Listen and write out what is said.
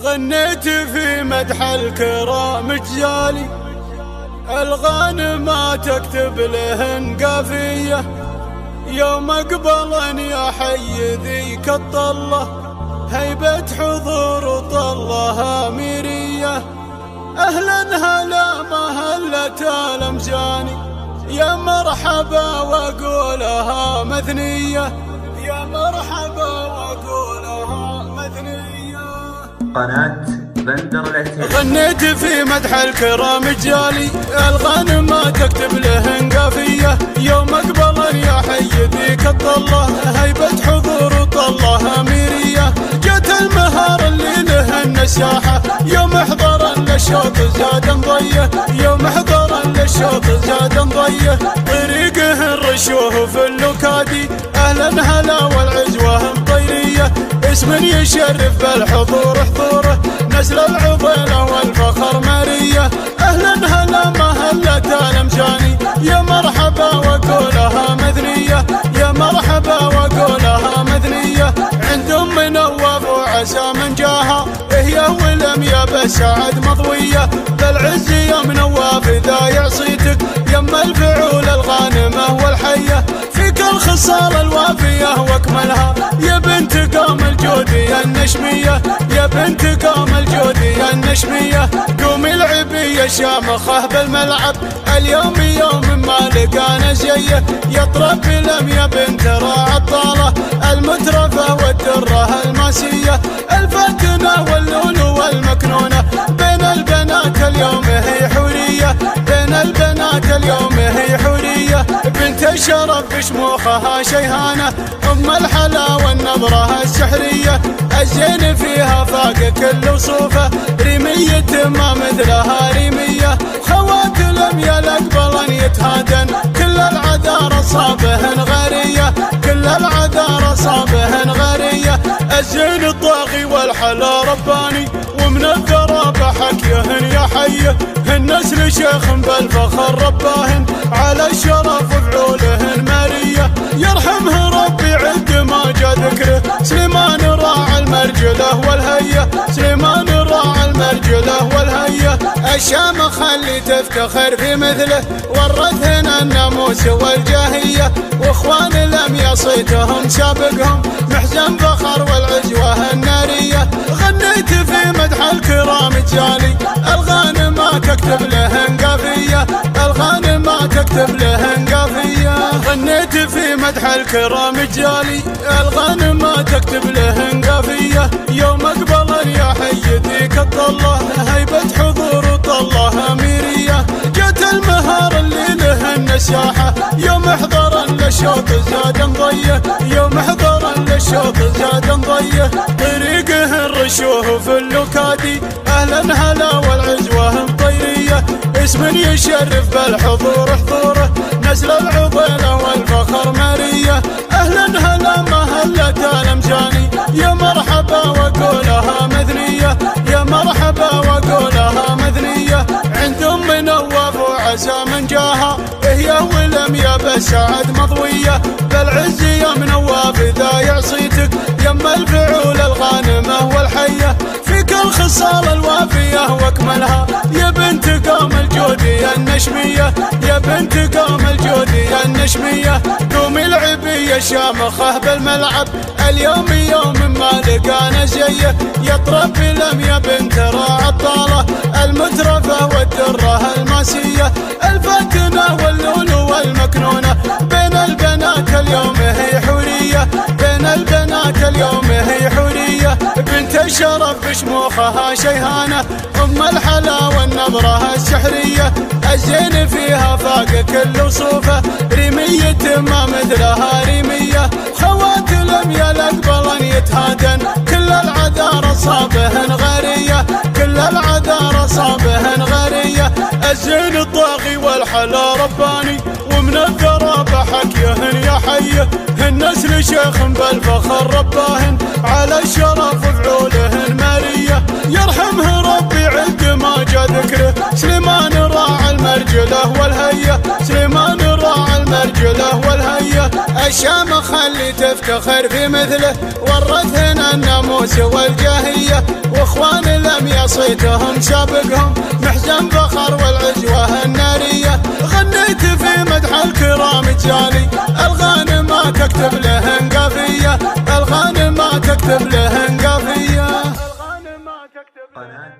غنيت في مدح الكرام جيالي، الغانم تكتب لهن قافية. يوم اقبلن يا حي ذيك الطلة، هيبة حضور طلها أميرية. أهلا هلا مهلة الأمجاني، يا مرحبا وأقولها مثنية، يا مرحبا وأقولها مثنية. قناة بندر العتيبي. غنيت في مدح الكرام جيالي، الغانم ما تكتب لهن قافية. يوم اقبلن يا حي ذيك الطلة، هيبة حضور طلها أميرية. جت المهار اللي لهن الساحة، يوم احضرن للشوط زاد ضيه، يوم احضرن للشوط زاد ضيه. طريقهن رشوه في اللوكادي، اهلا هلا والعزوه مطيريه. اسم يشرف بالحضور حضوره، نسل العضيله والفخر ماريه. اهلا هلا مهله الامجاني، يا مرحبا وقولها مثنيه، يا مرحبا وقولها مثنيه. عند ام نواف وعسى من جاها، هي ولم يا بسعد مضويه. بالعز يا منواف اذا يعصيتك، يم الفعول الغانمه والحيه. فيك الخصال الوافيه واكملها، يا بنت قوم الجودي النشميه، يا بنت قوم الجودي النشميه. قومي العبي يا شامخه بالملعب، اليوم يوم ما لقانا زيه. يطرب لم يا بنت راعي الطاله، المترفه والدره الماسيه. الفتنه واللولو والمكنونه، بين البنات اليوم هي حوريه، بين البنات اليوم هي حوريه. بنت الشرف بشموخها شيهانه، ام الحلا والنظره السحريه. الزين فيها فاق كل وصوفه، ريميه ما مثلها ريميه. خوات لم يلقبلن يتهادن، كل العذار صابهن غاريه، كل العذار صابهن غاريه. الزين الطاغي والحلا رباني، ومن الذرابة حكيهن يا حيه. النسل شيخ بالفخر رباهن، على الشرف وفعولهن ماريه. يرحمه ربي عد ما جا ذكره، سليمان راعى المرجله والهيه، سليمان راعى المرجله والهيه. الشامخ اللي تفتخر في مثله، ورثهن الناموس والجاهيه. واخوان لم يصيتهم سابقهم، محزن فخر والعزوه الناريه. غنيت في مدح الكرام جيالي، الغانم ما تكتب لهن قافيه، الغانم ما تكتب لهن قافيه. غنيت في مدح الكرام جيالي، الغانم ما تكتب لهن قافيه. يوم اقبلن يا حي ذيك الطله، هيبة حضور طلها أميرية. جت المهار اللي لهن الساحة، يوم احضرن للشوط زاد ضيه، يوم احضرن للشوط زاد ضيه. طريقهن رشوه في اللوكادي، اهلا هلا والعزوه مطيريه. اسم يشرف بالحضور حضوره، نسل العضيله والفخر ماريه. اهلا هلا مهله الامجاني، يا مرحبا وقولها مثنيه، يا مرحبا وقولها مثنيه. عند ام نواف وعسى من جاها، هي ولم يا بسعد مضويه. بالعز يا منواف اذا يعصيتك، يم الفعول الغانمه والحيه. فيك الخصال الوافيه واكملها، يا بنت قوم الجودي النشميه، يا بنت قوم الجودي النشميه. قومي العبي يا شامخه بالملعب، اليوم يوم ما لقانا زيه. يطرب لم يا بنت راعي الطاله، المترفه والدره الماسيه. الفتنه واللولو والمكنونه، بين البنات اليوم هي حوريه، بين البنات اليوم هي حوريه. بنت الشرف بشموخها شيهانه، ام الحلا والنظره السحريه. الزين فيها فاق كل وصوفه، ريميه ما مثلها ريميه. خوات لم يلقبلن يتهادن، كل العذار صابهن غاريه، كل العذار صابهن غاريه. الزين الطاغي والحلا رباني، ومن الذرابة حكيهن يا حيه. النسل شيخ بالفخر رباهن، على الشرف وفعولهن ماريه. يرحمه ربي عد ما جا ذكره، سليمان راعى المرجله والهيه، سليمان راعى المرجله والهيه. الشامخ اللي تفتخر في مثله، ورثهن الناموس والجاهيه. واخوان صيتهم سابقهم محزن فخر والعجوة النارية. غنيت في مدح الكرام جالي الغانم ما تكتب لهن قافية، الغانم ما تكتب لهن قافية. قناة